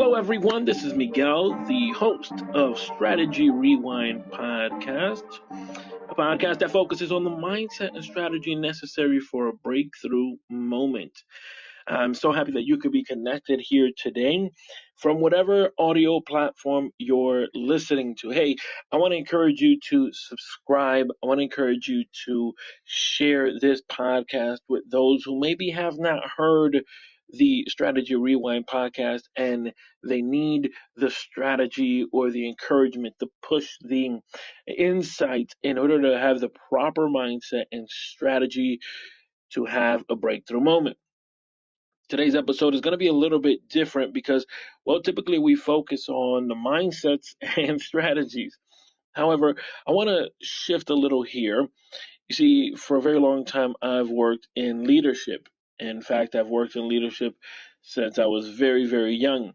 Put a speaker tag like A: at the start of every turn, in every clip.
A: Hello, everyone. This is Miguel, the host of Strategy Rewind Podcast, a podcast that focuses on the mindset and strategy necessary for a breakthrough moment. I'm so happy that you could be connected here today from whatever audio platform you're listening to. Hey, I want to encourage you to subscribe. I want to encourage you to share this podcast with those who maybe have not heard the Strategy Rewind podcast and they need the strategy or the encouragement to push the insight in order to have the proper mindset and strategy to have a breakthrough moment. Today's episode is going to be a little bit different because, well, typically we focus on the mindsets and strategies. However, I want to shift a little here. You see, for a very long time, I've worked in leadership. In fact, I've worked in leadership since I was very, very young.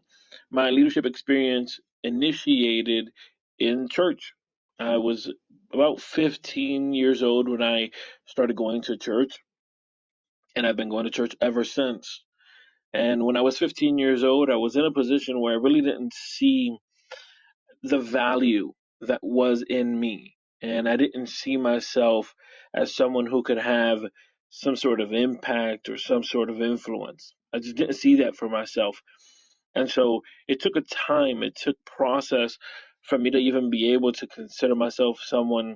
A: My leadership experience initiated in church. I was about 15 years old when I started going to church, and I've been going to church ever since. And when I was 15 years old, I was in a position where I really didn't see the value that was in me. And I didn't see myself as someone who could have some sort of impact or some sort of influence. I just didn't see that for myself. And so it took a time, it took process for me to even be able to consider myself someone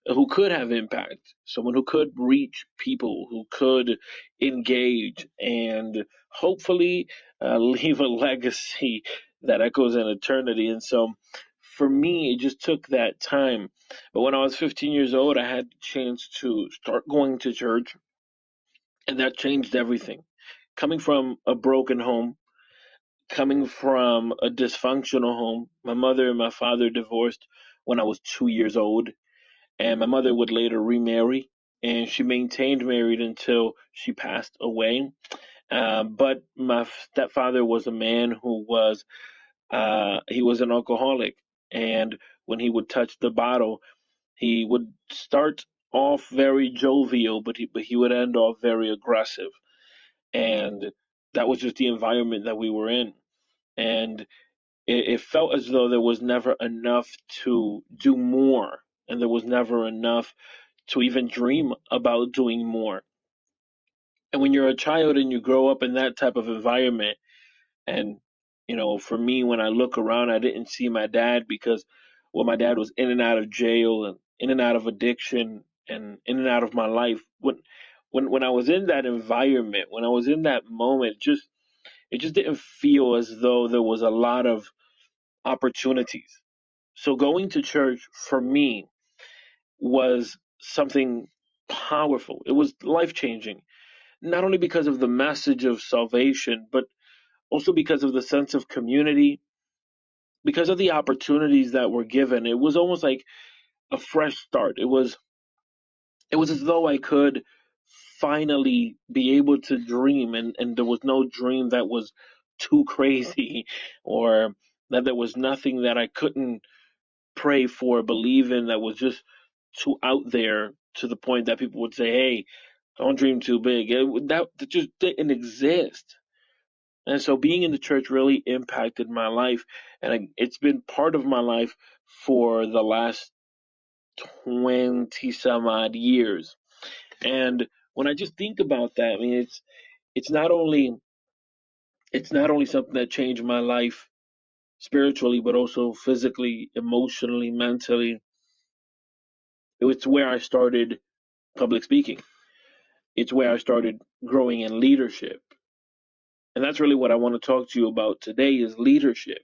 A: who could have impact, someone who could reach people, who could engage, and hopefully leave a legacy that echoes in eternity. And so for me, it just took that time. But when I was 15 years old, I had the chance to start going to church, and that changed everything. Coming from a broken home, coming from a dysfunctional home, my mother and my father divorced when I was 2 years old, and my mother would later remarry, and she maintained married until she passed away. But my stepfather was a man who was he was an alcoholic, and when he would touch the bottle, he would start off very jovial, but he would end off very aggressive, and that was just the environment that we were in, and it felt as though there was never enough to do more, and there was never enough to even dream about doing more. And when you're a child and you grow up in that type of environment, and for me, when I look around, I didn't see my dad because, well, my dad was in and out of jail and in and out of addiction and in and out of my life. When I was in that environment, when I was in that moment, it just didn't feel as though there was a lot of opportunities. So going to church for me was something powerful. It was life changing, not only because of the message of salvation, but also because of the sense of community, because of the opportunities that were given. It was almost like a fresh start. It was as though I could finally be able to dream, and there was no dream that was too crazy or that there was nothing that I couldn't pray for, believe in, that was just too out there to the point that people would say, "Hey, don't dream too big." That just didn't exist. And so being in the church really impacted my life, and it's been part of my life for the last 20 some odd years. And when I just think about that, I mean, it's not only it's not only something that changed my life spiritually, but also physically, emotionally, mentally. It was where I started public speaking. It's where I started growing in leadership. And that's really what I want to talk to you about today is leadership.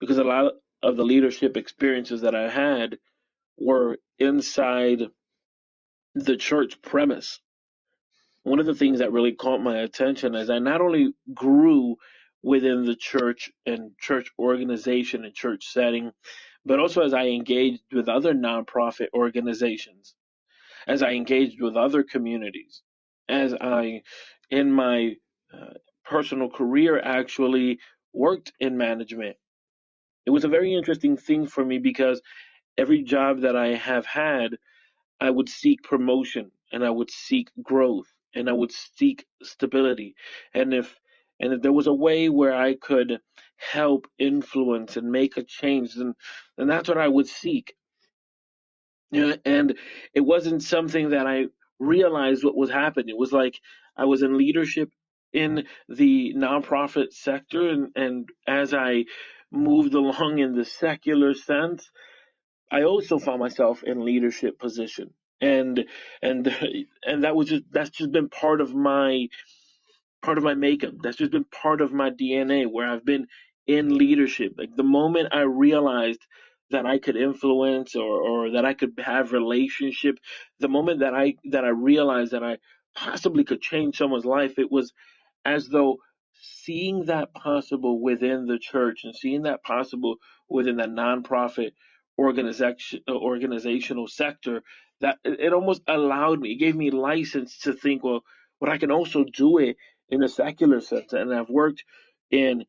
A: Because a lot of the leadership experiences that I had were inside the church premise. One of the things that really caught my attention is I not only grew within the church and church organization and church setting, but also as I engaged with other nonprofit organizations, as I engaged with other communities, as I, in my personal career, actually worked in management. It was a very interesting thing for me because every job that I have had, I would seek promotion and I would seek growth and I would seek stability. And if there was a way where I could help influence and make a change. And that's what I would seek. And it wasn't something that I realized what was happening. It was like I was in leadership in the nonprofit sector, and as I moved along in the secular sense, I also found myself in leadership position. And and that's just been part of my makeup. That's just been part of my DNA, where I've been in leadership. Like the moment I realized that I could influence, or that I could have relationship, the moment that I realized that I possibly could change someone's life, it was as though seeing that possible within the church, and seeing that possible within the nonprofit organizational sector, that it almost allowed me, it gave me license to think, well, I can also do it in a secular sense. And I've worked in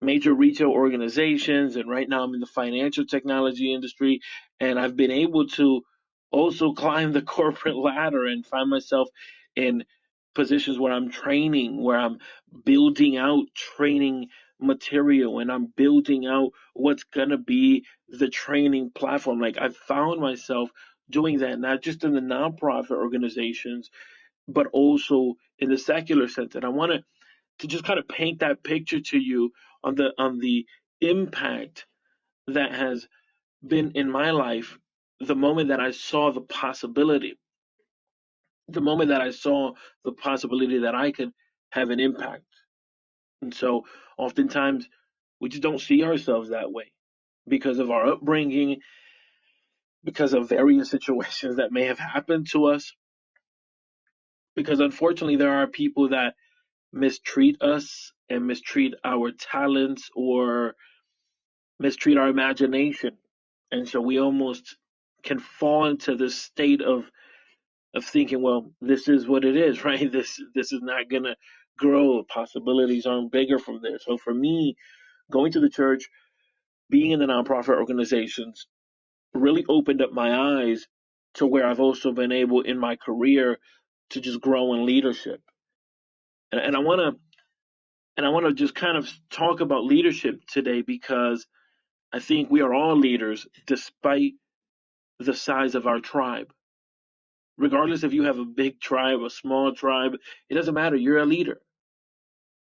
A: major retail organizations, and right now I'm in the financial technology industry, and I've been able to also climb the corporate ladder and find myself in positions where I'm training, where I'm building out training material, and I'm building out what's going to be the training platform. Like I've found myself doing that, not just in the nonprofit organizations, but also in the secular sense. And I want to just kind of paint that picture to you on the impact that has been in my life the moment that I saw the moment that I saw the possibility that I could have an impact. And so oftentimes we just don't see ourselves that way because of our upbringing, because of various situations that may have happened to us, because unfortunately there are people that mistreat us and mistreat our talents, or mistreat our imagination. And so we almost can fall into this state of thinking, well, this is what it is, right? This is not gonna grow. Possibilities aren't bigger from there. So for me, going to the church, being in the nonprofit organizations really opened up my eyes to where I've also been able in my career to just grow in leadership. And I wanna just kind of talk about leadership today, because I think we are all leaders despite the size of our tribe. Regardless if you have a big tribe, a small tribe, it doesn't matter. You're a leader.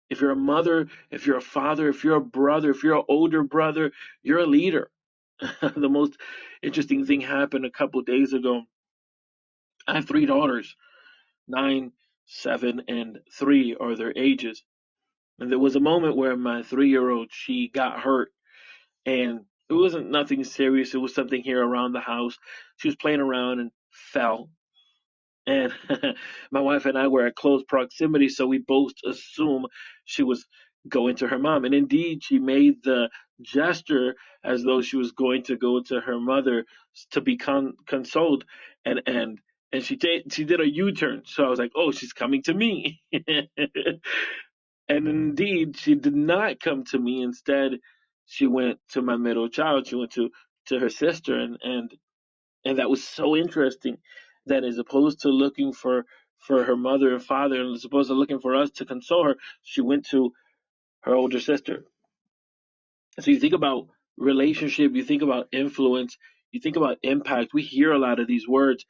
A: If you're a mother, if you're a father, if you're a brother, if you're an older brother, you're a leader. The most interesting thing happened a couple of days ago. I have three daughters, 9, 7, and 3 are their ages. And there was a moment where my 3-year-old, she got hurt, and it wasn't nothing serious. It was something here around the house. She was playing around and fell. And my wife and I were at close proximity, so we both assume she was going to her mom. And indeed, she made the gesture as though she was going to go to her mother to be consoled. And she did a U-turn. So I was like, oh, she's coming to me. And indeed, she did not come to me. Instead, she went to my middle child. She went to her sister, and that was so interesting, that as opposed to looking for her mother and father, and as opposed to looking for us to console her, she went to her older sister. So you think about relationship, you think about influence, you think about impact. We hear a lot of these words.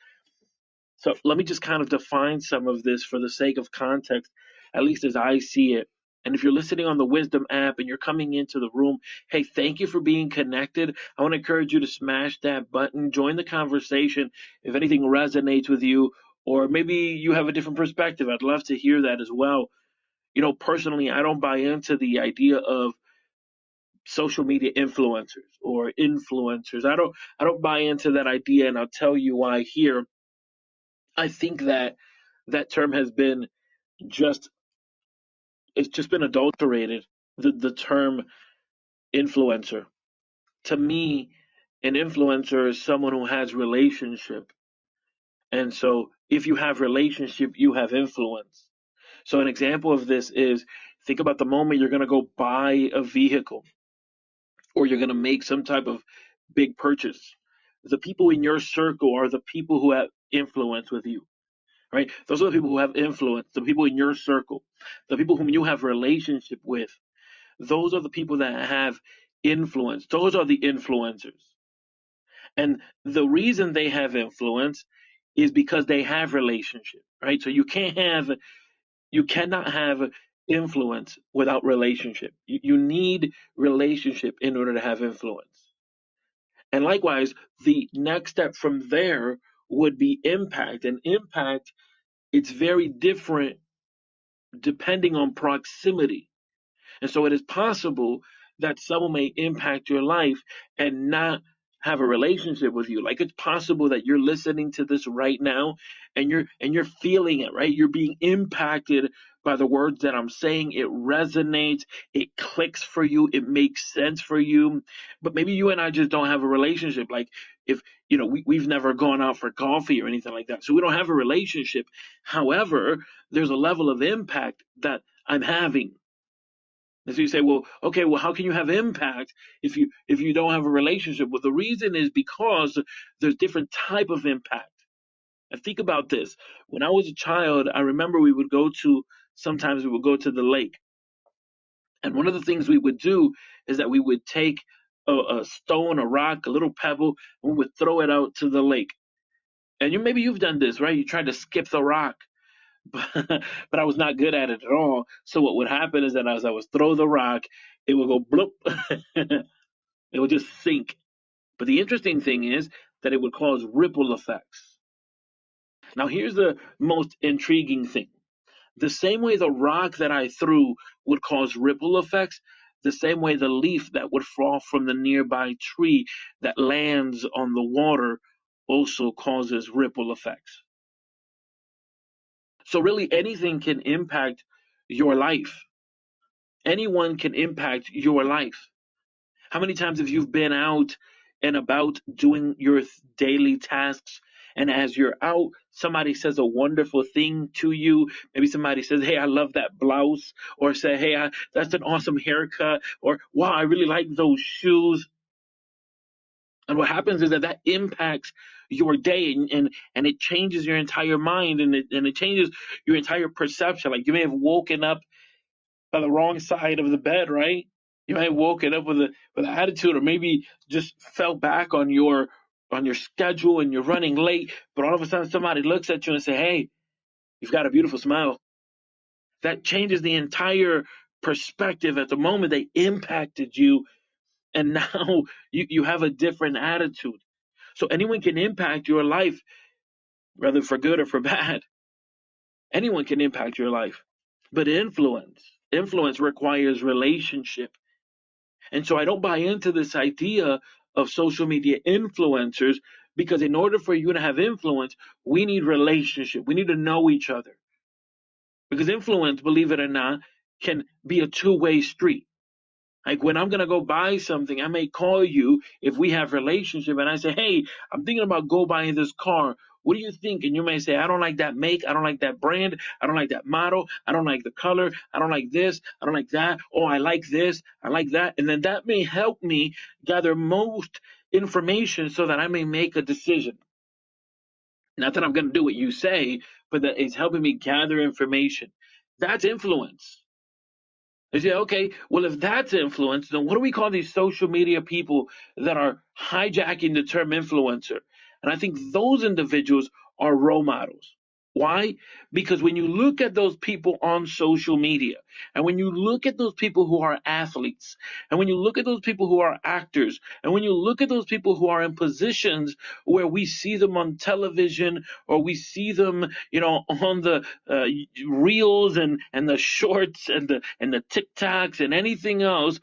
A: So let me just kind of define some of this for the sake of context, at least as I see it. And if you're listening on the Wisdom app and you're coming into the room, hey, thank you for being connected. I want to encourage you to smash that button, join the conversation. If anything resonates with you, or maybe you have a different perspective, I'd love to hear that as well. Personally, I don't buy into the idea of social media influencers or influencers. I don't buy into that idea, and I'll tell you why here. I think that that term has been just it's just been adulterated. The term influencer, to me, an influencer is someone who has relationship. And so if you have relationship, you have influence. So an example of this is, think about the moment you're going to go buy a vehicle, or you're going to make some type of big purchase. The people in your circle are the people who have influence with you, right? Those are the people who have influence, the people in your circle, the people whom you have relationship with. those are the people that have influence. Those are the influencers. And the reason they have influence is because they have relationship, right? So you cannot have influence without relationship. You need relationship in order to have influence. And likewise, the next step from there would be impact. And impact, it's very different depending on proximity. And so it is possible that someone may impact your life and not have a relationship with you. Like it's possible that you're listening to this right now and you're feeling it, right? You're being impacted by the words that I'm saying. It resonates, it clicks for you, it makes sense for you. But maybe you and I just don't have a relationship. Like if we've never gone out for coffee or anything like that. So we don't have a relationship. However, there's a level of impact that I'm having. And so you say, well, okay, well, how can you have impact if you don't have a relationship? Well, the reason is because there's different type of impact. And think about this. When I was a child, I remember sometimes we would go to the lake. And one of the things we would do is that we would take a stone, a rock, a little pebble, and we would throw it out to the lake. And maybe you've done this, right? You tried to skip the rock, but I was not good at it at all. So what would happen is that as I was throw the rock, it would go bloop. It would just sink. But the interesting thing is that it would cause ripple effects. Now here's the most intriguing thing. The same way the rock that I threw would cause ripple effects, the same way the leaf that would fall from the nearby tree that lands on the water also causes ripple effects. So really anything can impact your life. Anyone can impact your life. How many times have you been out and about doing your daily tasks? And as you're out, somebody says a wonderful thing to you. Maybe somebody says, "Hey, I love that blouse," or say, "Hey, that's an awesome haircut," or "Wow, I really like those shoes." And what happens is that impacts your day, and it changes your entire mind, and it changes your entire perception. Like you may have woken up on the wrong side of the bed, right? You might have woken up with an attitude, or maybe just fell back on your schedule and you're running late. But all of a sudden, somebody looks at you and say, "Hey, you've got a beautiful smile." That changes the entire perspective. At the moment, they impacted you, and now you have a different attitude. So anyone can impact your life, whether for good or for bad. Anyone can impact your life. But influence requires relationship. And so I don't buy into this idea of social media influencers, because in order for you to have influence, we need relationship. We need to know each other. Because influence, believe it or not, can be a two-way street. Like when I'm gonna go buy something, I may call you if we have relationship, and I say, "Hey, I'm thinking about go buying this car. What do you think?" And you may say, "I don't like that make, I don't like that brand, I don't like that model, I don't like the color, I don't like this, I don't like that. Oh, I like this, I like that." And then that may help me gather most information so that I may make a decision. Not that I'm gonna do what you say, but that it's helping me gather information. That's influence. They say, okay, well, if that's influence, then what do we call these social media people that are hijacking the term influencer? And I think those individuals are role models. Why? Because when you look at those people on social media, and when you look at those people who are athletes, and when you look at those people who are actors, and when you look at those people who are in positions where we see them on television, or we see them, on the reels and the shorts and the TikToks and anything else,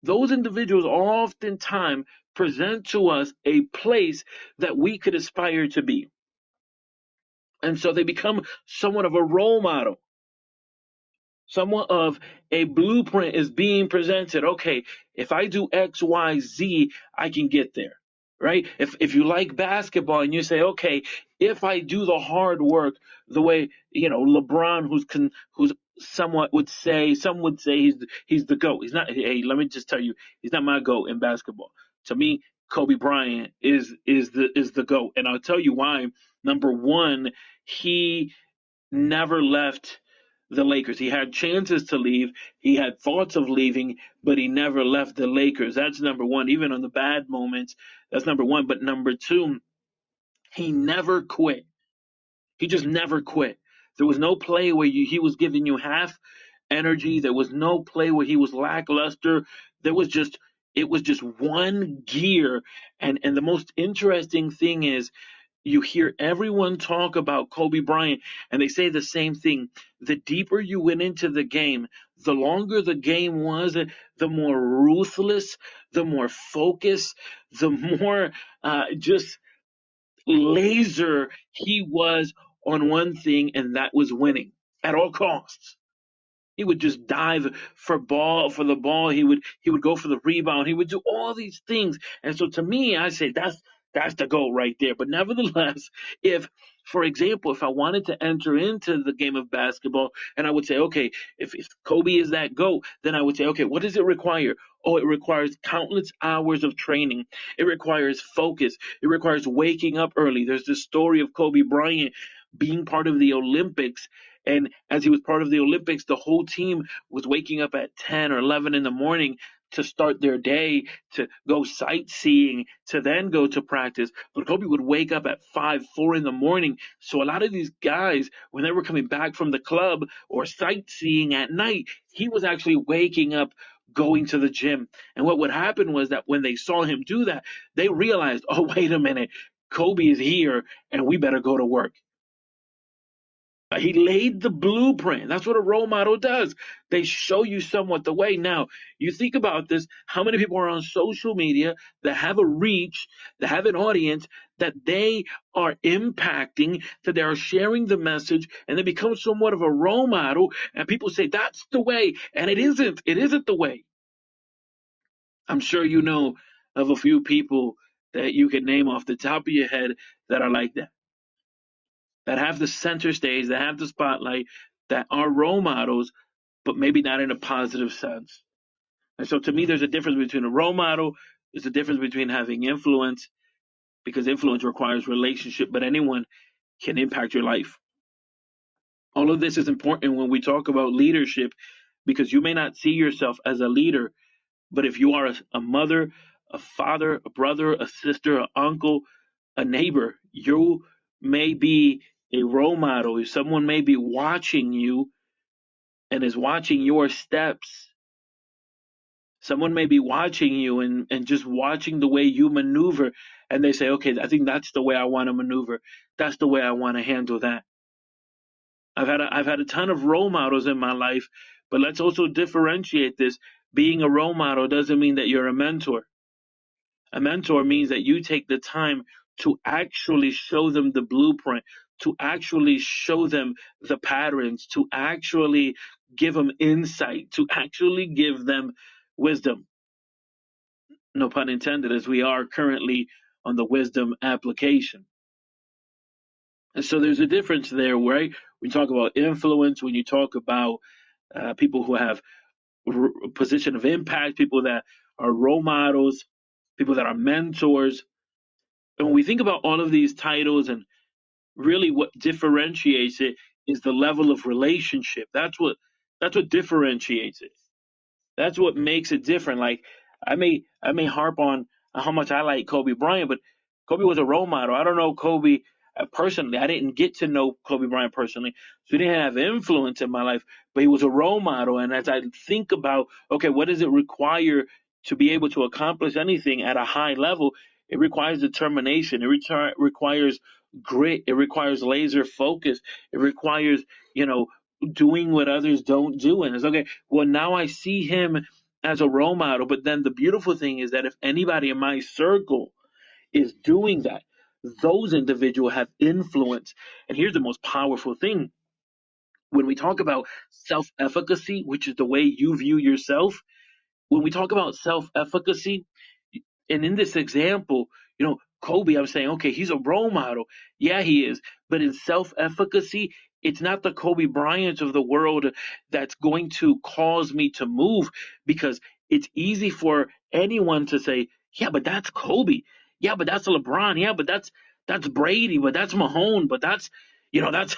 A: those individuals oftentimes present to us a place that we could aspire to be. And so they become somewhat of a role model. Somewhat of a blueprint is being presented. Okay, if I do X, Y, Z, I can get there. Right? If you like basketball and you say, okay, if I do the hard work the way, LeBron, who's somewhat would say, some would say he's the GOAT. He's not. Hey, let me just tell you, he's not my GOAT in basketball. To me, Kobe Bryant is the GOAT, and I'll tell you why. Number one, he never left the Lakers. He had chances to leave. He had thoughts of leaving, but he never left the Lakers. That's number one. Even on the bad moments, that's number one. But number two, he never quit. He just never quit. There was no play where he was giving you half energy. There was no play where he was lackluster. There was just it was just one gear. And the most interesting thing is you hear everyone talk about Kobe Bryant, and they say the same thing. The deeper you went into the game, the longer the game was, the more ruthless, the more focused, the more just laser he was on one thing, and that was winning at all costs. He would just dive for the ball. He would go for the rebound. He would do all these things. And so to me, I say that's the goal right there. But nevertheless, if for example, if I wanted to enter into the game of basketball and I would say, okay, if Kobe is that GOAT, then I would say, okay, what does it require? Oh, it requires countless hours of training. It requires focus. It requires waking up early. There's this story of Kobe Bryant being part of the Olympics, and as he was part of the Olympics, the whole team was waking up at 10 or 11 in the morning to start their day, to go sightseeing, to then go to practice. But Kobe would wake up at 5, 4 in the morning. So a lot of these guys, when they were coming back from the club or sightseeing at night, he was actually waking up, going to the gym. And what would happen was that when they saw him do that, they realized, oh, wait a minute, Kobe is here and we better go to work. He laid the blueprint. That's what a role model does. They show you somewhat the way. Now, you think about this, how many people are on social media that have a reach, that have an audience, that they are impacting, that they are sharing the message, and they become somewhat of a role model, and people say, that's the way. And it isn't. It isn't the way. I'm sure you know of a few people that you can name off the top of your head that are like that have the center stage, that have the spotlight, that are role models, but maybe not in a positive sense. And so to me, there's a difference between a role model, there's a difference between having influence, because influence requires relationship, but anyone can impact your life. All of this is important when we talk about leadership, because you may not see yourself as a leader, but if you are a mother, a father, a brother, a sister, an uncle, a neighbor, you may be a role model. Someone may be watching you and is watching your steps. Someone may be watching you and just watching the way you maneuver, and they say, okay, I think that's the way I want to maneuver. That's the way I want to handle that. I've had a ton of role models in my life, but let's also differentiate this. Being a role model doesn't mean that you're a mentor. A mentor means that you take the time to actually show them the blueprint, to actually show them the patterns, to actually give them insight, to actually give them wisdom. No pun intended, as we are currently on the wisdom application. And so there's a difference there, right? When you talk about influence, when you talk about people who have position of impact, people that are role models, people that are mentors. And when we think about all of these titles, and really what differentiates it is the level of relationship. That's what differentiates it. That's what makes it different. Like I may harp on how much I like Kobe Bryant, but Kobe was a role model. I don't know Kobe personally. I didn't get to know Kobe Bryant personally, so he didn't have influence in my life. But he was a role model, and as I think about, okay, what does it require to be able to accomplish anything at a high level? It requires determination. It requires grit. It requires laser focus. It requires, you know, doing what others don't do. And it's okay, well, now I see him as a role model. But then the beautiful thing is that if anybody in my circle is doing that, those individuals have influence. And here's the most powerful thing: when we talk about self efficacy, which is the way you view yourself, when we talk about self efficacy, and in this example, Kobe, I'm saying, okay, he's a role model. Yeah, he is. But in self efficacy, it's not the Kobe Bryant of the world that's going to cause me to move, because it's easy for anyone to say, yeah, but that's Kobe. Yeah, but that's LeBron. Yeah, but that's Brady. But that's Mahone. But that's, That's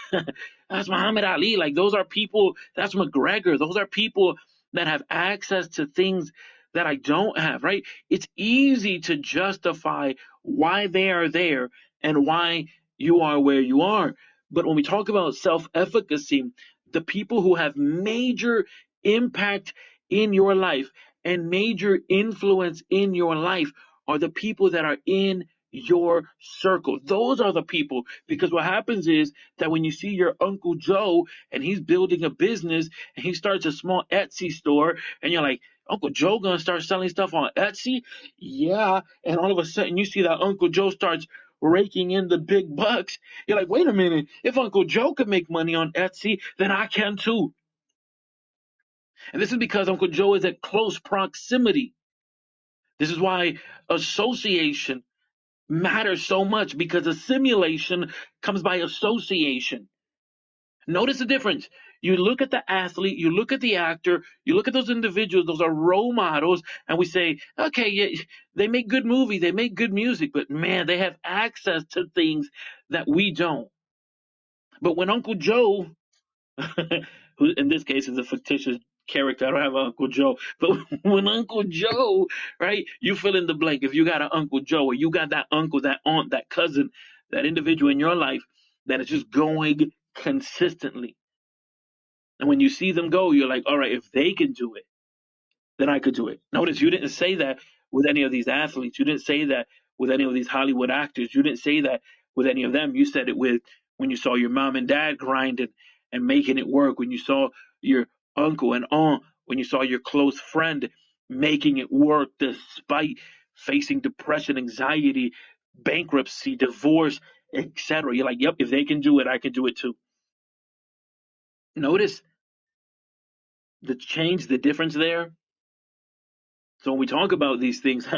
A: that's Muhammad Ali. Like those are people. That's McGregor. Those are people that have access to things that I don't have. Right? It's easy to justify why they are there and why you are where you are. But when we talk about self-efficacy, the people who have major impact in your life and major influence in your life are the people that are in your circle. Those are the people, because what happens is that when you see your Uncle Joe and he's building a business and he starts a small Etsy store and you're like, Uncle Joe gonna start selling stuff on Etsy? Yeah. And all of a sudden you see that Uncle Joe starts raking in the big bucks. You're like, wait a minute, if Uncle Joe could make money on Etsy, then I can too. And this is because Uncle Joe is at close proximity. This is why association matters so much, because assimilation comes by association. Notice the difference. You look at the athlete, you look at the actor, you look at those individuals, those are role models, and we say, okay, yeah, they make good movies, they make good music, but man, they have access to things that we don't. But when Uncle Joe, who in this case is a fictitious character. I don't have an Uncle Joe, but when Uncle Joe, right? You fill in the blank. If you got an Uncle Joe, or you got that uncle, that aunt, that cousin, that individual in your life that is just going consistently, and when you see them go, you're like, all right, if they can do it, then I could do it. Notice you didn't say that with any of these athletes. You didn't say that with any of these Hollywood actors. You didn't say that with any of them. You said it with when you saw your mom and dad grinding and making it work, when you saw your uncle and aunt, when you saw your close friend making it work despite facing depression, anxiety, bankruptcy, divorce, etc. You're like, yep, if they can do it, I can do it too. Notice the change, the difference there. So when we talk about these things,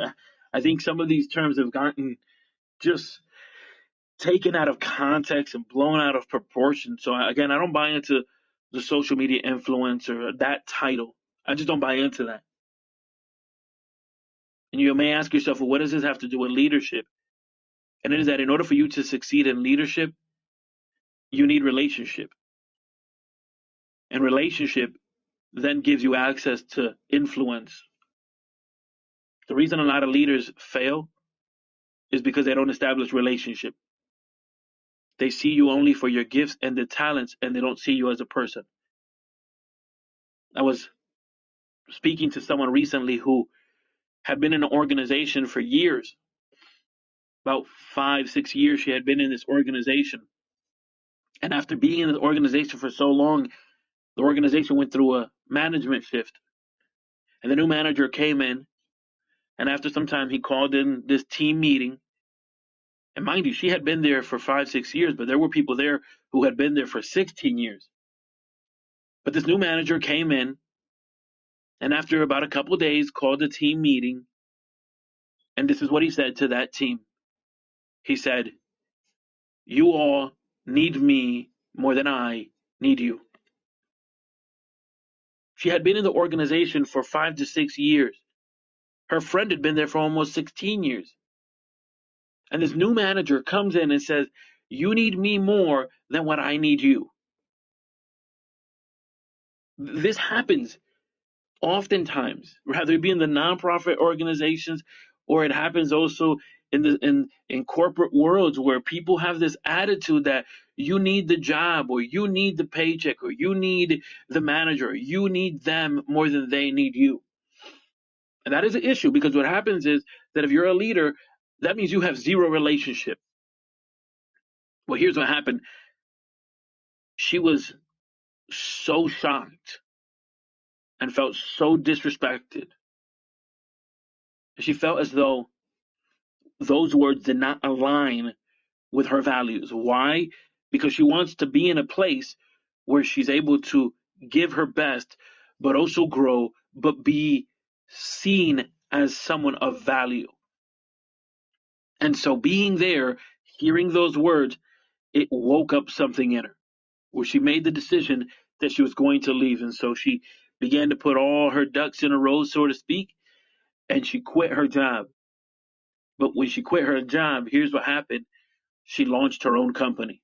A: I think some of these terms have gotten just taken out of context and blown out of proportion. So again, I don't buy into the social media influencer, that title. I just don't buy into that. And you may ask yourself, well, what does this have to do with leadership? And it is that in order for you to succeed in leadership, you need relationship. And relationship then gives you access to influence. The reason a lot of leaders fail is because they don't establish relationship. They see you only for your gifts and the talents, and they don't see you as a person. I was speaking to someone recently who had been in an organization for years, about 5, 6 years. She had been in this organization. And after being in the organization for so long, the organization went through a management shift. And the new manager came in. And after some time, he called in this team meeting. And mind you, she had been there for 5, 6 years, but there were people there who had been there for 16 years. But this new manager came in, and after about a couple of days, called a team meeting. And this is what he said to that team. He said, you all need me more than I need you. She had been in the organization for 5 to 6 years. Her friend had been there for almost 16 years. And this new manager comes in and says, you need me more than what I need you. This happens oftentimes, whether it be in the nonprofit organizations, or it happens also in corporate worlds, where people have this attitude that you need the job, or you need the paycheck, or you need the manager, or you need them more than they need you. And that is an issue, because what happens is that if you're a leader, that means you have zero relationship. Well, here's what happened. She was so shocked and felt so disrespected. She felt as though those words did not align with her values. Why? Because she wants to be in a place where she's able to give her best, but also grow, but be seen as someone of value. And so being there, hearing those words, it woke up something in her, where she made the decision that she was going to leave. And so she began to put all her ducks in a row, so to speak, and she quit her job. But when she quit her job, here's what happened. She launched her own company.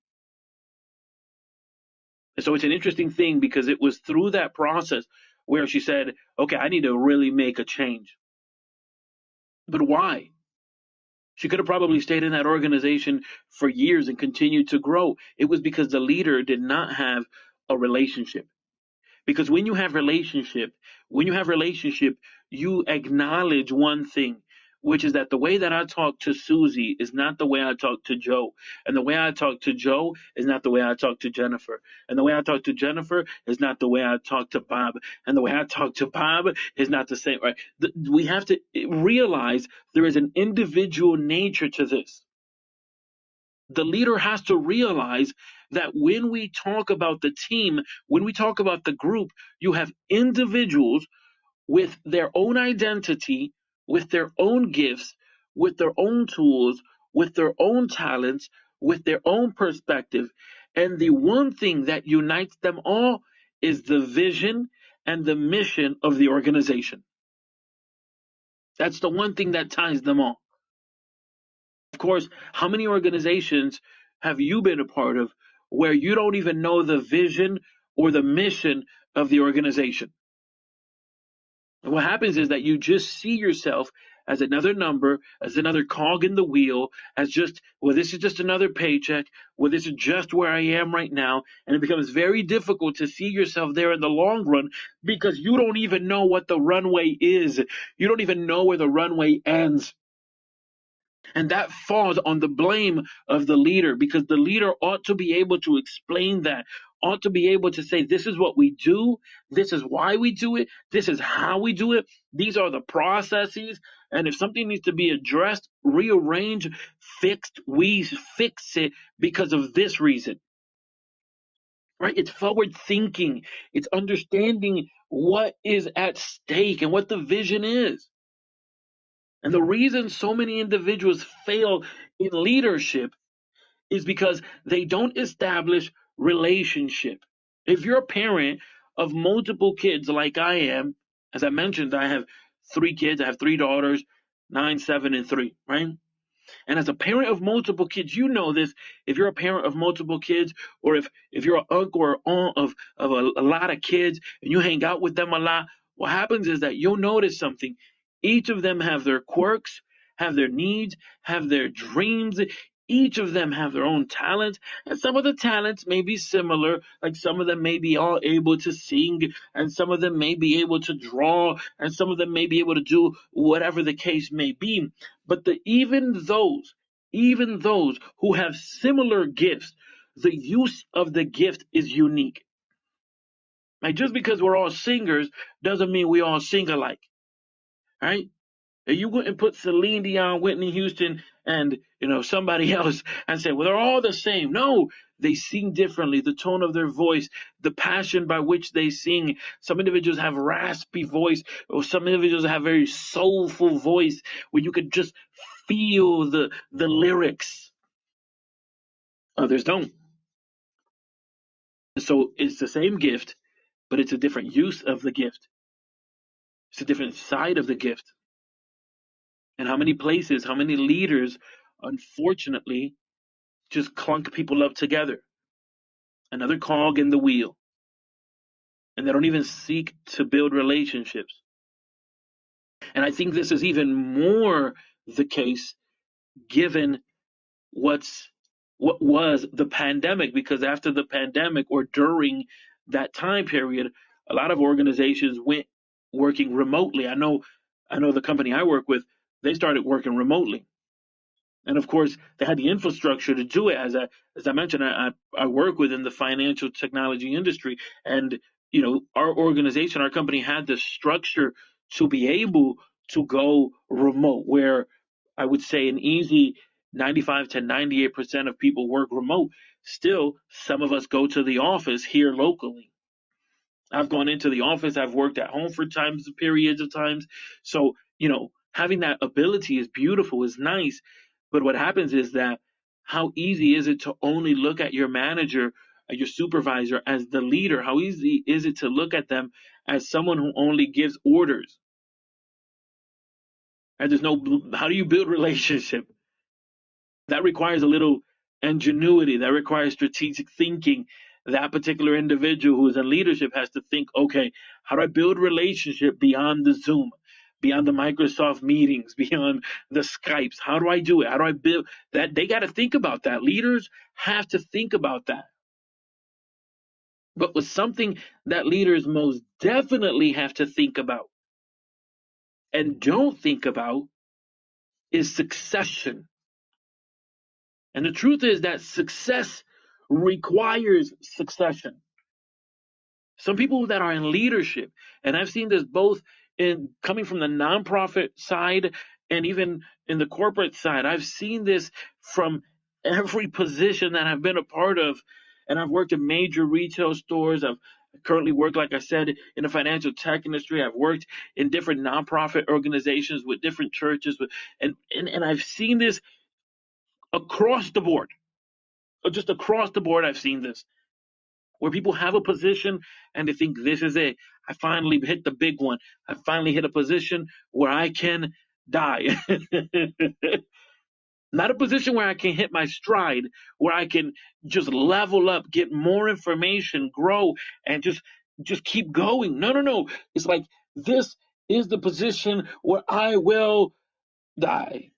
A: And so it's an interesting thing because it was through that process where she said, okay, I need to really make a change. But why? She could have probably stayed in that organization for years and continued to grow. It was because the leader did not have a relationship. Because when you have relationship, you acknowledge one thing, which is that the way that I talk to Susie is not the way I talk to Joe. And the way I talk to Joe is not the way I talk to Jennifer. And the way I talk to Jennifer is not the way I talk to Bob. And the way I talk to Bob is not the same, right? We have to realize there is an individual nature to this. The leader has to realize that when we talk about the team, when we talk about the group, you have individuals with their own identity, with their own gifts, with their own tools, with their own talents, with their own perspective. And the one thing that unites them all is the vision and the mission of the organization. That's the one thing that ties them all. Of course, how many organizations have you been a part of where you don't even know the vision or the mission of the organization? And what happens is that you just see yourself as another number, as another cog in the wheel, as just, well, this is just another paycheck. Well, this is just where I am right now. And it becomes very difficult to see yourself there in the long run because you don't even know what the runway is. You don't even know where the runway ends. And that falls on the blame of the leader because the leader ought to be able to explain that, ought to be able to say, this is what we do, this is why we do it, this is how we do it, these are the processes. And if something needs to be addressed, rearranged, fixed, we fix it because of this reason. Right? It's forward thinking, it's understanding what is at stake and what the vision is. And the reason so many individuals fail in leadership is because they don't establish relationship. If you're a parent of multiple kids like I am, as I mentioned, I have 3 kids, I have 3 daughters, 9, 7, and 3, right? And as a parent of multiple kids, you know this. If you're a parent of multiple kids, or if you're an uncle or aunt of a lot of kids and you hang out with them a lot, what happens is that you'll notice something. Each of them have their quirks, have their needs, have their dreams. Each of them have their own talents, and some of the talents may be similar. Like some of them may be all able to sing, and some of them may be able to draw, and some of them may be able to do whatever the case may be. But even those who have similar gifts, the use of the gift is unique. Like just because we're all singers doesn't mean we all sing alike, right? You wouldn't put Celine Dion, Whitney Houston, and somebody else and say, well, they're all the same. No, they sing differently. The tone of their voice, the passion by which they sing. Some individuals have raspy voice, or some individuals have very soulful voice where you could just feel the lyrics. Others don't. So it's the same gift, but it's a different use of the gift. It's a different side of the gift. And how many places, how many leaders, unfortunately, just clunk people up together. Another cog in the wheel. And they don't even seek to build relationships. And I think this is even more the case given what was the pandemic, because after the pandemic or during that time period, a lot of organizations went working remotely. I know the company I work with, they started working remotely. And of course, they had the infrastructure to do it. As I mentioned, I work within the financial technology industry, and our organization, our company had the structure to be able to go remote, where I would say an easy 95 to 98% of people work remote. Still, some of us go to the office here locally. I've gone into the office. I've worked at home for periods of times. So, having that ability is beautiful, is nice. But what happens is that how easy is it to only look at your manager, your supervisor as the leader? How easy is it to look at them as someone who only gives orders? And how do you build relationship? That requires a little ingenuity. That requires strategic thinking. That particular individual who is in leadership has to think, okay, how do I build relationship beyond the Zoom, beyond the Microsoft meetings, beyond the Skypes? How do I do it? How do I build that? They got to think about that. Leaders have to think about that. But with something that leaders most definitely have to think about and don't think about is succession. And the truth is that success requires succession. Some people that are in leadership, and I've seen this both in coming from the nonprofit side and even in the corporate side. I've seen this from every position that I've been a part of. And I've worked in major retail stores. I've currently worked, like I said, in the financial tech industry. I've worked in different nonprofit organizations with different churches. And I've seen this across the board. Just across the board, I've seen this where people have a position and they think this is it. I finally hit the big one. I finally hit a position where I can die. Not a position where I can hit my stride, where I can just level up, get more information, grow, and just keep going. No, no, no. It's like this is the position where I will die.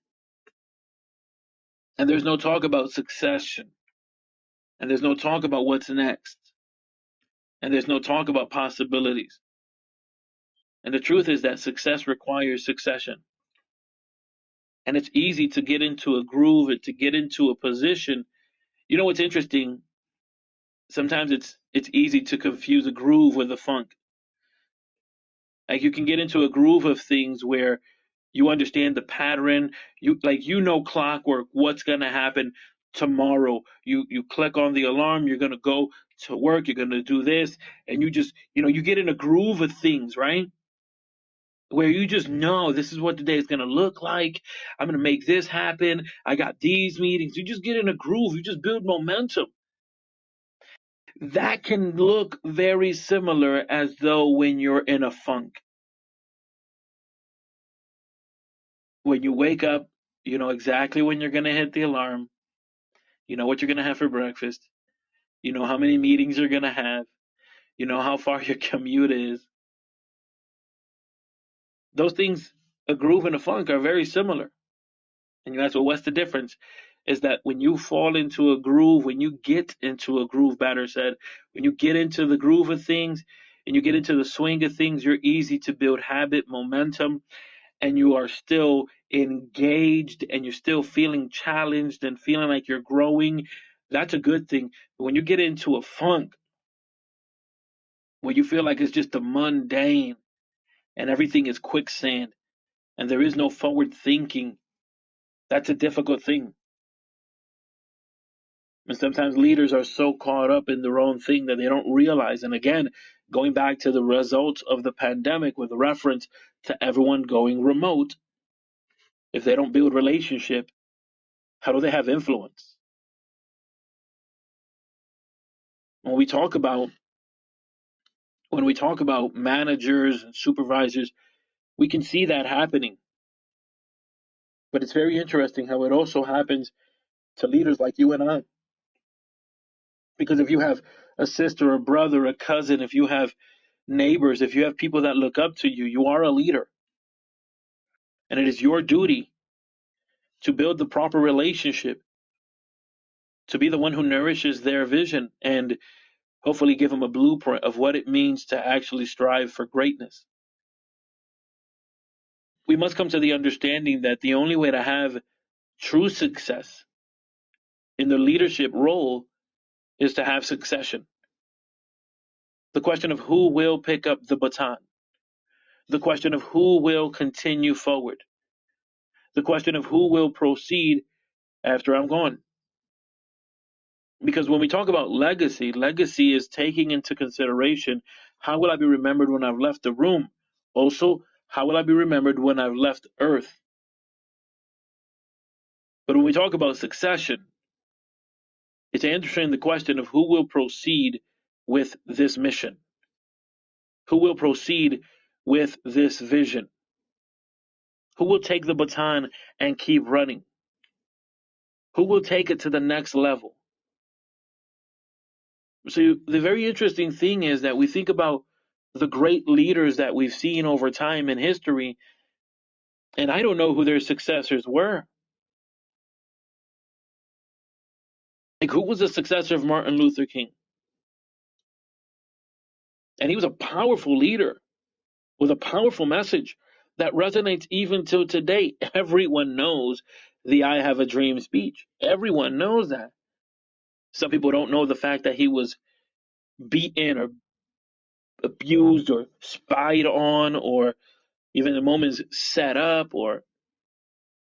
A: And there's no talk about succession. And there's no talk about what's next. And there's no talk about possibilities. And the truth is that success requires succession. And it's easy to get into a groove and to get into a position. You know what's interesting? Sometimes it's easy to confuse a groove with a funk. Like you can get into a groove of things where you understand the pattern, you know clockwork, what's gonna happen tomorrow. You click on the alarm, you're gonna go to work, you're gonna do this, and you just you get in a groove of things, right? Where you just know this is what the day is going to look like. I'm going to make this happen. I got these meetings. You just get in a groove. You just build momentum. That can look very similar as though when you're in a funk. When you wake up, you know exactly when you're going to hit the alarm. You know what you're going to have for breakfast. You know how many meetings you're going to have. You know how far your commute is. Those things, a groove and a funk, are very similar. And you ask, well, what's the difference? Is that when you fall into a groove, when you get into a groove, better said, when you get into the groove of things and you get into the swing of things, you're easy to build habit, momentum, and you are still engaged and you're still feeling challenged and feeling like you're growing. That's a good thing. But when you get into a funk, where you feel like it's just a mundane and everything is quicksand and there is no forward thinking, that's a difficult thing. And sometimes leaders are so caught up in their own thing that they don't realize. And again, going back to the results of the pandemic with reference to everyone going remote, if they don't build relationship, how do they have influence? When we talk about when we talk about managers and supervisors, we can see that happening. But it's very interesting how it also happens to leaders like you and I. Because if you have a sister, a brother, a cousin, if you have neighbors, if you have people that look up to you, you are a leader. And it is your duty to build the proper relationship, to be the one who nourishes their vision and hopefully give them a blueprint of what it means to actually strive for greatness. We must come to the understanding that the only way to have true success in the leadership role is to have succession. The question of who will pick up the baton, the question of who will continue forward, the question of who will proceed after I'm gone. Because when we talk about legacy, legacy is taking into consideration how will I be remembered when I've left the room? Also, how will I be remembered when I've left Earth? But when we talk about succession, it's answering the question of who will proceed with this mission, who will proceed with this vision, who will take the baton and keep running, who will take it to the next level. So the very interesting thing is that we think about the great leaders that we've seen over time in history, and I don't know who their successors were. Like, who was the successor of Martin Luther King? And he was a powerful leader with a powerful message that resonates even till today. Everyone knows the I Have a Dream speech. Everyone knows that. Some people don't know the fact that he was beaten or abused or spied on or even in moments set up, or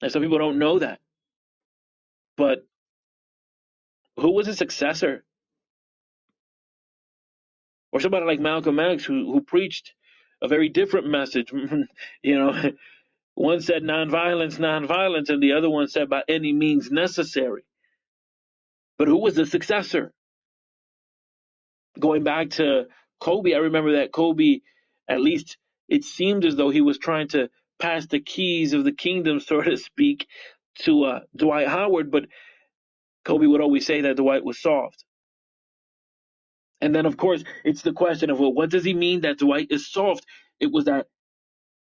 A: and some people don't know that. But who was his successor? Or somebody like Malcolm X who preached a very different message. you know, one said nonviolence, nonviolence, and the other one said by any means necessary. But who was the successor? Going back to Kobe, I remember that Kobe, at least it seemed as though he was trying to pass the keys of the kingdom, so to speak, to Dwight Howard, but Kobe would always say that Dwight was soft. And then, of course, it's the question of, well, what does he mean that Dwight is soft? It was that,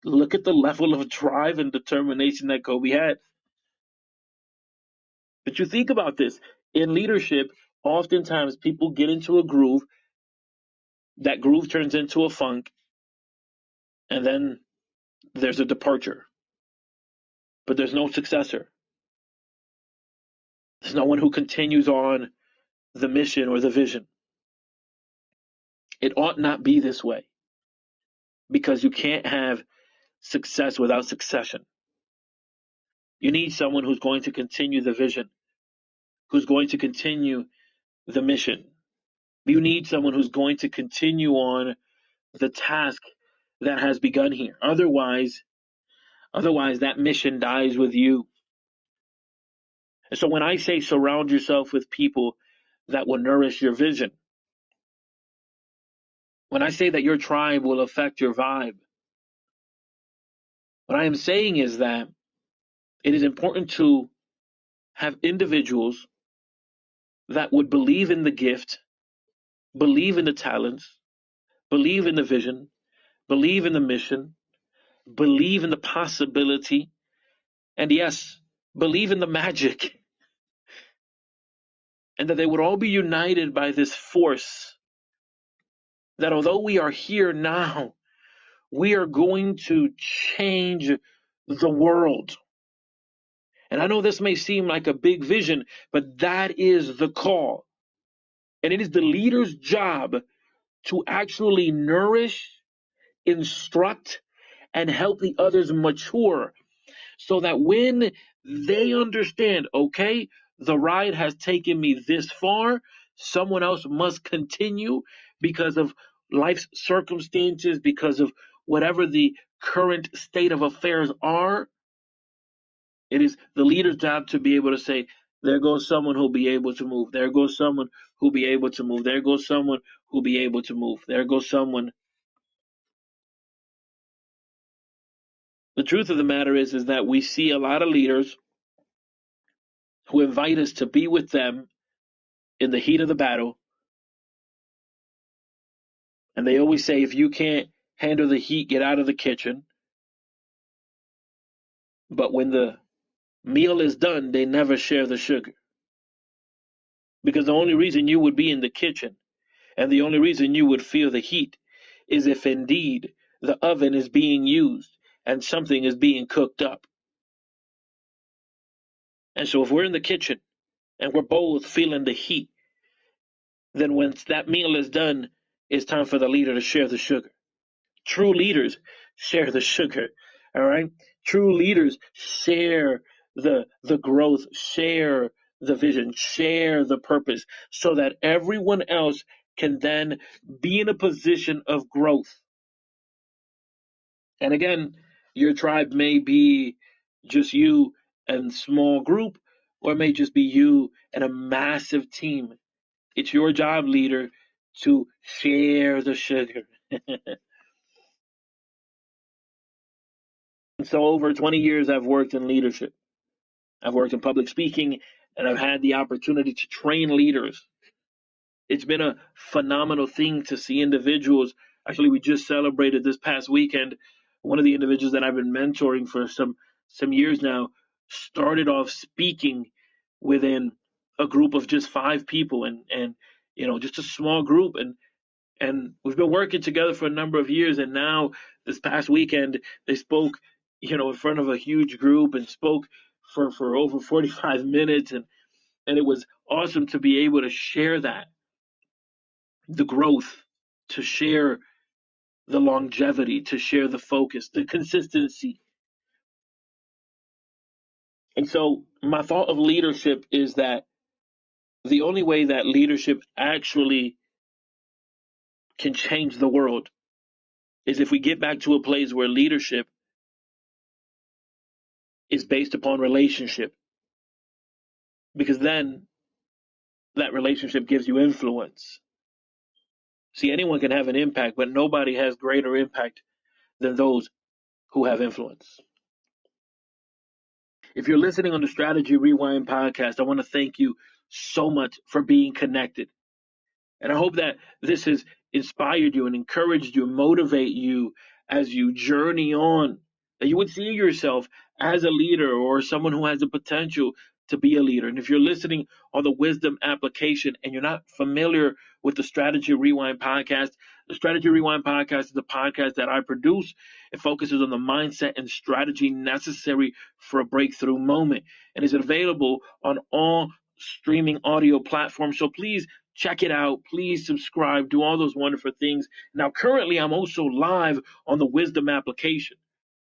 A: look at the level of drive and determination that Kobe had. But you think about this in leadership, oftentimes people get into a groove, that groove turns into a funk, and then there's a departure. But there's no successor. There's no one who continues on the mission or the vision. It ought not be this way because you can't have success without succession. You need someone who's going to continue the vision, who's going to continue the mission. You need someone who's going to continue on the task that has begun here. Otherwise that mission dies with you. And so when I say surround yourself with people that will nourish your vision, when I say that your tribe will affect your vibe, what I am saying is that it is important to have individuals that would believe in the gift, believe in the talents, believe in the vision, believe in the mission, believe in the possibility, and yes, believe in the magic. And that they would all be united by this force that although we are here now, we are going to change the world. And I know this may seem like a big vision, but that is the call. And it is the leader's job to actually nourish, instruct, and help the others mature so that when they understand, okay, the ride has taken me this far, someone else must continue because of life's circumstances, because of whatever the current state of affairs are. It is the leader's job to be able to say, there goes someone who'll be able to move. There goes someone who'll be able to move. There goes someone who'll be able to move. There goes someone. The truth of the matter is that we see a lot of leaders who invite us to be with them in the heat of the battle. And they always say, if you can't handle the heat, get out of the kitchen. But when the meal is done, they never share the sugar. Because the only reason you would be in the kitchen and the only reason you would feel the heat is if indeed the oven is being used and something is being cooked up. And so if we're in the kitchen and we're both feeling the heat, then when that meal is done, it's time for the leader to share the sugar. True leaders share the sugar. All right. True leaders share the growth, share the vision, share the purpose so that everyone else can then be in a position of growth. And again, your tribe may be just you and small group, or it may just be you and a massive team. It's your job, leader, to share the sugar. So over 20 years, I've worked in leadership. I've worked in public speaking, and I've had the opportunity to train leaders. It's been a phenomenal thing to see individuals. Actually, we just celebrated this past weekend. One of the individuals that I've been mentoring for some years now started off speaking within a group of just 5 people, and just a small group, and we've been working together for a number of years. And now this past weekend they spoke, in front of a huge group, and spoke for over 45 minutes, and it was awesome to be able to share that, the growth, to share the longevity, to share the focus, the consistency. And so my thought of leadership is that the only way that leadership actually can change the world is if we get back to a place where leadership is based upon relationship, because then that relationship gives you influence. See, anyone can have an impact, but nobody has greater impact than those who have influence. If you're listening on the Strategy Rewind podcast, I want to thank you so much for being connected. And I hope that this has inspired you and encouraged you and motivate you as you journey on, that you would see yourself as a leader or someone who has the potential to be a leader. And if you're listening on the Wisdom application and you're not familiar with the Strategy Rewind podcast, the Strategy Rewind podcast is a podcast that I produce. It focuses on the mindset and strategy necessary for a breakthrough moment, and is available on all streaming audio platforms. So please check it out. Please subscribe. Do all those wonderful things. Now, currently, I'm also live on the Wisdom application.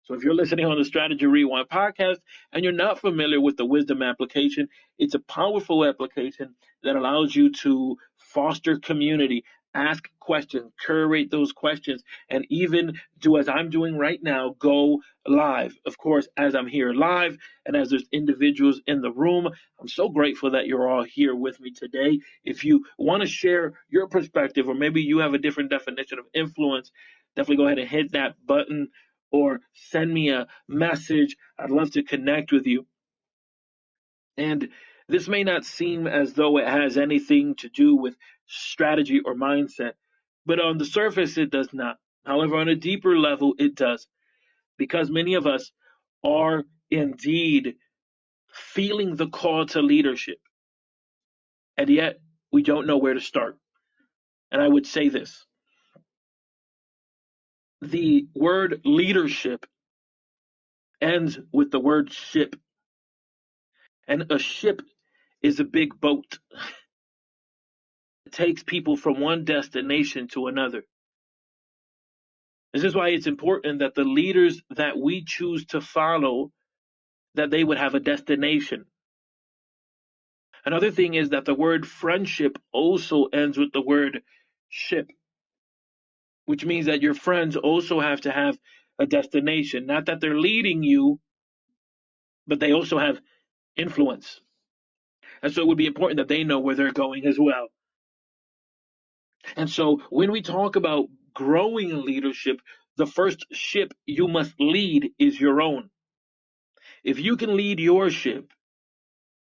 A: So if you're listening on the Strategy Rewind podcast and you're not familiar with the Wisdom application, it's a powerful application that allows you to foster community, ask questions, curate those questions, and even do as I'm doing right now, go live. Of course, as I'm here live and as there's individuals in the room, I'm so grateful that you're all here with me today. If you want to share your perspective, or maybe you have a different definition of influence, definitely go ahead and hit that button or send me a message. I'd love to connect with you. And this may not seem as though it has anything to do with strategy or mindset, but on the surface, it does not. However, on a deeper level, it does, because many of us are indeed feeling the call to leadership, and yet we don't know where to start. And I would say this: the word leadership ends with the word ship, and a ship is a big boat. It takes people from one destination to another. This is why it's important that the leaders that we choose to follow, that they would have a destination. Another thing is that the word friendship also ends with the word ship, which means that your friends also have to have a destination. Not that they're leading you, but they also have influence. And so it would be important that they know where they're going as well. And so when we talk about growing in leadership, the first ship you must lead is your own. If you can lead your ship,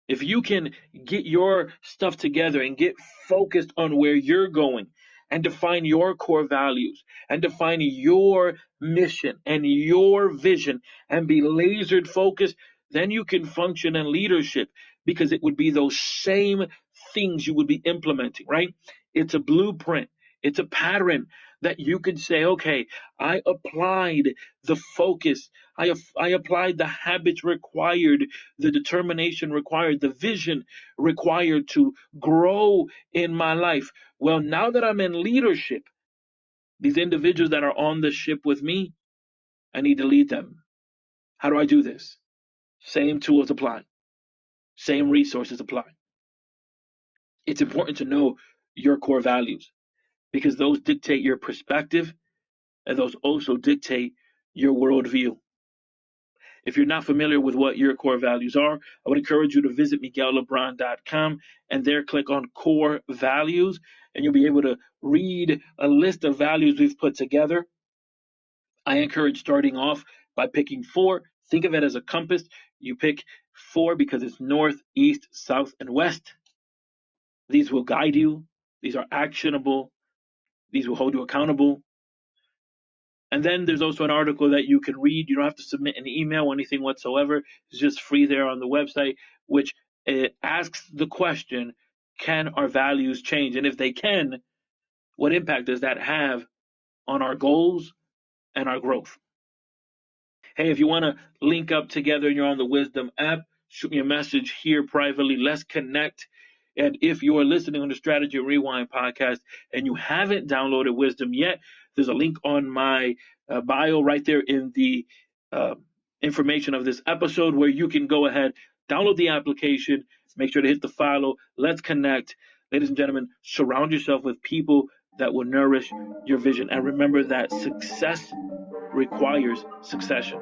A: if you can get your stuff together and get focused on where you're going and define your core values and define your mission and your vision and be lasered focused, then you can function in leadership, because it would be those same things you would be implementing, right? It's a blueprint, it's a pattern that you could say, okay, I applied the focus, I applied the habits required, the determination required, the vision required to grow in my life. Well, now that I'm in leadership, these individuals that are on the ship with me, I need to lead them. How do I do this? Same tools apply, same resources apply. It's important to know your core values, because those dictate your perspective, and those also dictate your worldview. If you're not familiar with what your core values are, I would encourage you to visit MiguelLebron.com and there click on core values, and you'll be able to read a list of values we've put together. I encourage starting off by picking 4. Think of it as a compass. You pick 4 because it's north, east, south, and west. These will guide you. These are actionable. These will hold you accountable. And then there's also an article that you can read. You don't have to submit an email or anything whatsoever. It's just free there on the website, which asks the question, can our values change? And if they can, what impact does that have on our goals and our growth? Hey, if you want to link up together and you're on the Wisdom app, shoot me a message here privately. Let's connect. And if you are listening on the Strategy Rewind podcast and you haven't downloaded Wisdom yet, there's a link on my bio right there in the uh, information of this episode where you can go ahead, download the application, make sure to hit the follow. Let's connect. Ladies and gentlemen, surround yourself with people that will nourish your vision. And remember that success requires succession.